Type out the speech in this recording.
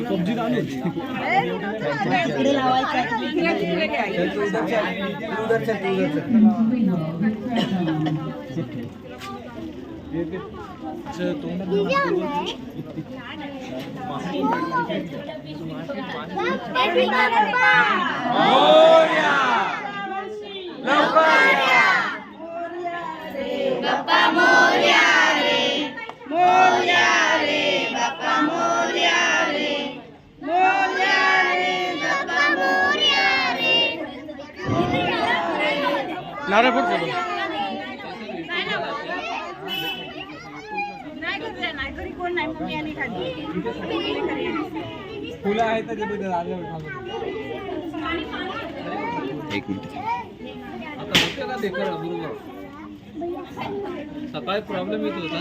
सब्जी डालून इकडे लावायचं नारळ फोड फुलं आहेत तर एक मिनिट आता होते का देखर बरोबर सकाळी प्रॉब्लेम येत होता